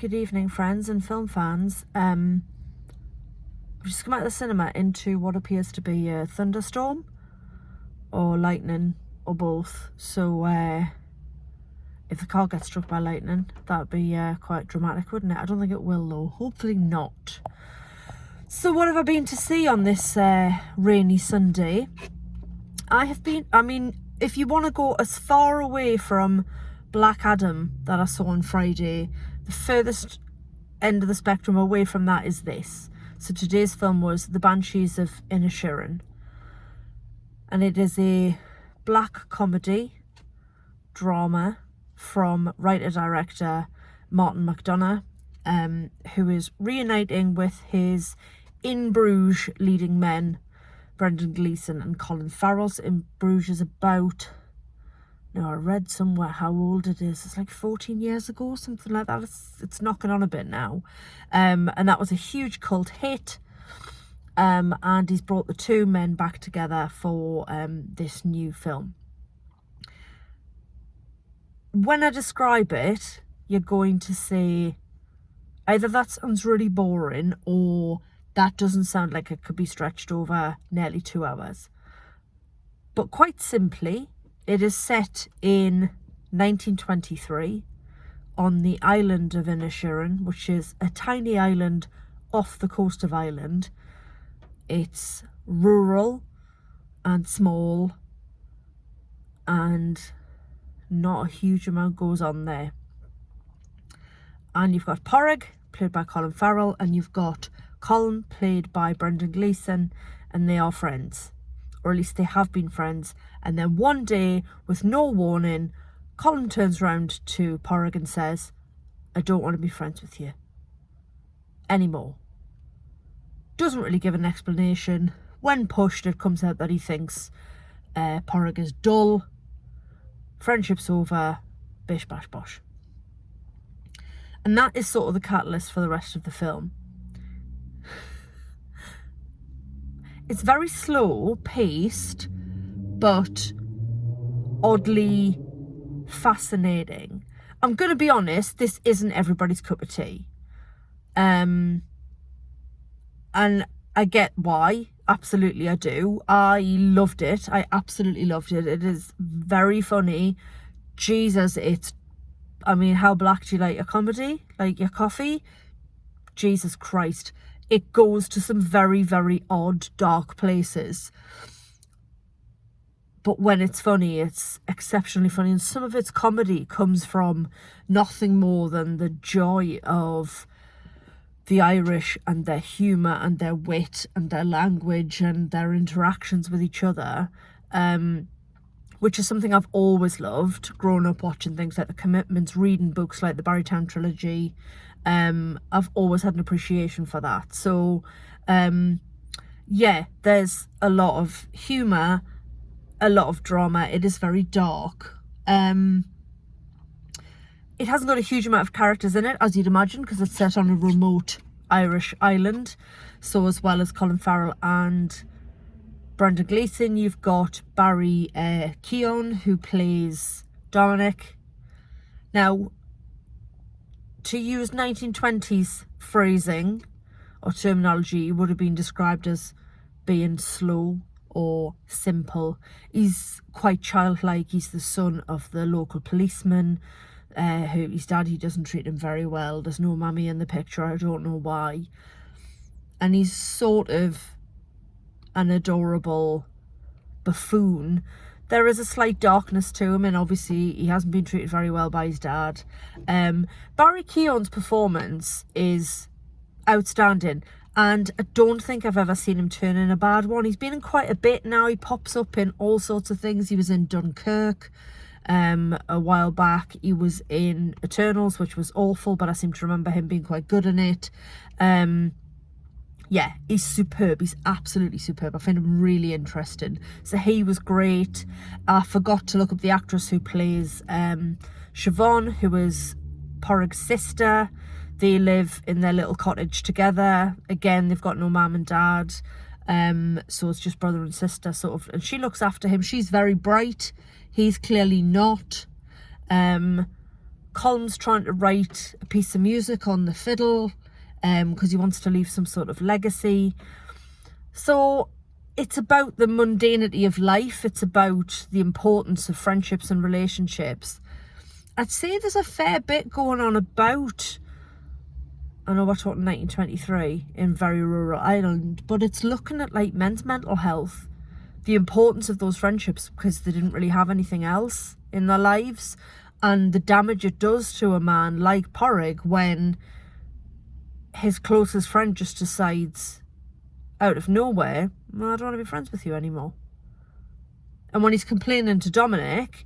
Good evening, friends and film fans. We've just come out of the cinema into what appears to be a thunderstorm or lightning or both. So if the car gets struck by lightning, that'd be quite dramatic, wouldn't it? I don't think it will though. Hopefully not. So what have I been to see on this rainy Sunday? If you want to go as far away from Black Adam that I saw on Friday, the furthest end of the spectrum away from that is this. So today's film was The Banshees of Inisherin. And it is a black comedy drama from writer-director Martin McDonagh, who is reuniting with his In Bruges leading men, Brendan Gleeson and Colin Farrell. In Bruges is about... No, I read somewhere how old it is. It's like 14 years ago, something like that. It's knocking on a bit now. And that was a huge cult hit. And he's brought the two men back together for this new film. When I describe it, you're going to say either that sounds really boring or that doesn't sound like it could be stretched over nearly 2 hours. But quite simply, it is set in 1923 on the island of Inisherin, which is a tiny island off the coast of Ireland. It's rural and small and not a huge amount goes on there. And you've got Porrig, played by Colin Farrell, and you've got Colin, played by Brendan Gleeson, and they are friends. Or at least they have been friends. And then one day, with no warning, Colin turns around to Porrig and says, I don't want to be friends with you anymore. Doesn't really give an explanation. When pushed, it comes out that he thinks Porrig is dull. Friendship's over. Bish bash bosh. And that is sort of the catalyst for the rest of the film. It's very slow paced, but oddly fascinating. I'm going to be honest, this isn't everybody's cup of tea. And I get why. Absolutely, I do. I loved it. I absolutely loved it. It is very funny. Jesus, how black do you like your comedy? Like your coffee? Jesus Christ. It goes to some very, very odd, dark places. But when it's funny, it's exceptionally funny. And some of its comedy comes from nothing more than the joy of the Irish and their humour and their wit and their language and their interactions with each other, which is something I've always loved, growing up watching things like The Commitments, reading books like the Barrytown trilogy. I've always had an appreciation for that. So, yeah, there's a lot of humour, a lot of drama. It is very dark. It hasn't got a huge amount of characters in it, as you'd imagine, because it's set on a remote Irish island. So as well as Colin Farrell and Brendan Gleeson, you've got Barry Keoghan, who plays Dominic. Now, to use 1920s phrasing or terminology, he would have been described as being slow or simple. He's quite childlike. He's the son of the local policeman. His daddy doesn't treat him very well. There's no mummy in the picture. I don't know why. And he's sort of an adorable buffoon. There is a slight darkness to him, and obviously he hasn't been treated very well by his dad. Barry Keoghan's performance is outstanding, and I don't think I've ever seen him turn in a bad one. He's been in quite a bit now. He pops up in all sorts of things. He was in Dunkirk a while back. He was in Eternals, which was awful, but I seem to remember him being quite good in it. Yeah, he's superb. He's absolutely superb. I find him really interesting. So he was great. I forgot to look up the actress who plays Siobhan, who is Porrig's sister. They live in their little cottage together. Again, they've got no mum and dad. So it's just brother and sister sort of. And she looks after him. She's very bright. He's clearly not. Colm's trying to write a piece of music on the fiddle because he wants to leave some sort of legacy. So it's about the mundanity of life. It's about the importance of friendships and relationships. I'd say there's a fair bit going on about, I know we're talking 1923 in very rural Ireland, but it's looking at like men's mental health, the importance of those friendships because they didn't really have anything else in their lives, and the damage it does to a man like Porrig when his closest friend just decides out of nowhere, well, I don't want to be friends with you anymore. And when he's complaining to Dominic,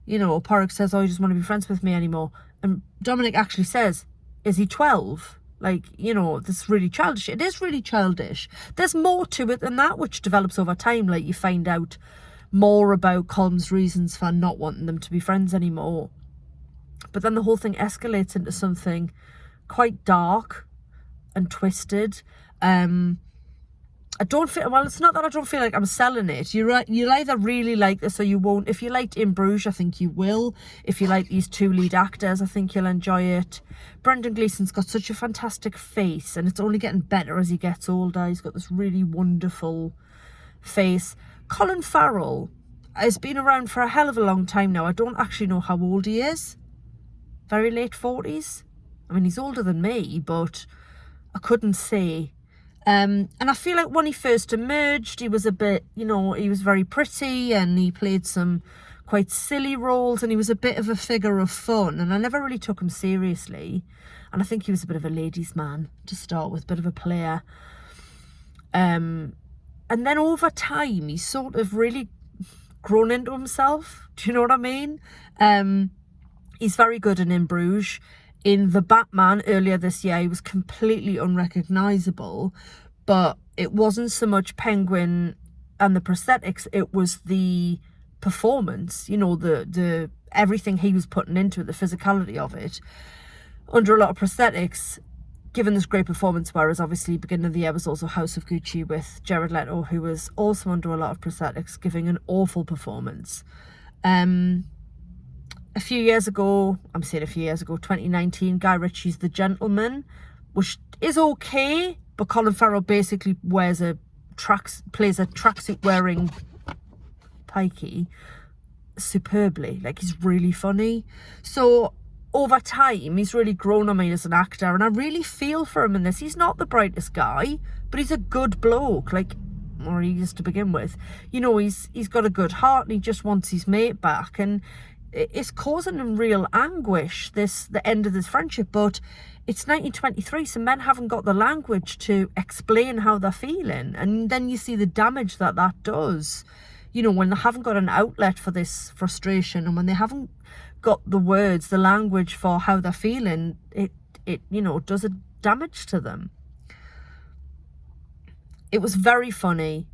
you know, Porrig says, oh, you just want to be friends with me anymore. And Dominic actually says, is he 12? Like, you know, this is really childish. It is really childish. There's more to it than that, which develops over time. Like, you find out more about Colm's reasons for not wanting them to be friends anymore. But then the whole thing escalates into something quite dark and twisted. I don't feel, well, it's not that I don't feel like I'm selling it. You'll either really like this or you won't. If you liked In Bruges, I think you will. If you like these two lead actors, I think you'll enjoy it. Brendan Gleeson's got such a fantastic face, and it's only getting better as he gets older. He's got this really wonderful face. Colin Farrell has been around for a hell of a long time now. I don't actually know how old he is. Very late 40s. I mean, he's older than me, but I couldn't say. And I feel like when he first emerged, he was a bit, you know, he was very pretty and he played some quite silly roles and he was a bit of a figure of fun, and I never really took him seriously. And I think he was a bit of a ladies' man to start with, a bit of a player. And then over time, he's sort of really grown into himself. Do you know what I mean? He's very good in Bruges. In The Batman earlier this year, he was completely unrecognisable, but it wasn't so much Penguin and the prosthetics, it was the performance, you know, the everything he was putting into it, the physicality of it, under a lot of prosthetics, given this great performance, whereas obviously beginning of the year was also House of Gucci with Jared Leto, who was also under a lot of prosthetics, giving an awful performance. A few years ago, 2019, Guy Ritchie's The Gentleman, which is okay, but Colin Farrell basically plays a tracksuit wearing pikey superbly. Like, he's really funny. So over time, he's really grown on me as an actor, and I really feel for him in this. He's not the brightest guy, but he's a good bloke, like, or he is to begin with. You know, he's got a good heart, and he just wants his mate back, and it's causing him real anguish, the end of this friendship. But it's 1923, so men haven't got the language to explain how they're feeling, and then you see the damage that does, you know, when they haven't got an outlet for this frustration, and when they haven't got the words, the language for how they're feeling, it you know, does a damage to them. It was very funny.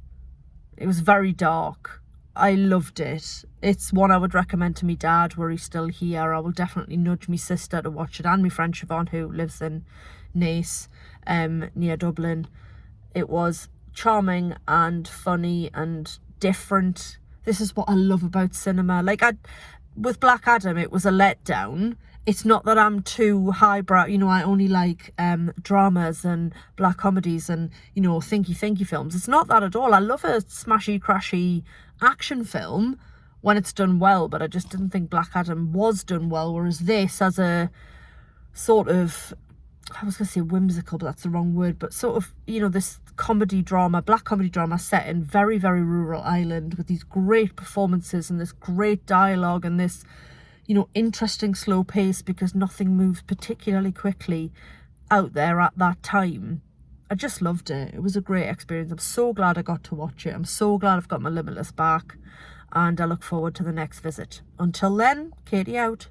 It was very dark. I loved it. It's one I would recommend to me dad, were he still here. I will definitely nudge me sister to watch it, and my friend Siobhan, who lives in Naas, near Dublin. It was charming and funny and different. This is what I love about cinema. Like, with Black Adam, it was a letdown. It's not that I'm too highbrow, you know, I only like dramas and black comedies and, you know, thinky films. It's not that at all. I love a smashy, crashy action film when it's done well, but I just didn't think Black Adam was done well, whereas this, as a sort of, I was going to say whimsical, but that's the wrong word, but sort of, you know, this comedy drama, black comedy drama set in very, very rural Ireland with these great performances and this great dialogue and this, you know, interesting slow pace, because nothing moves particularly quickly out there at that time. I just loved it. It was a great experience. I'm so glad I got to watch it. I'm so glad I've got my Limitless back, and I look forward to the next visit. Until then, Katie out.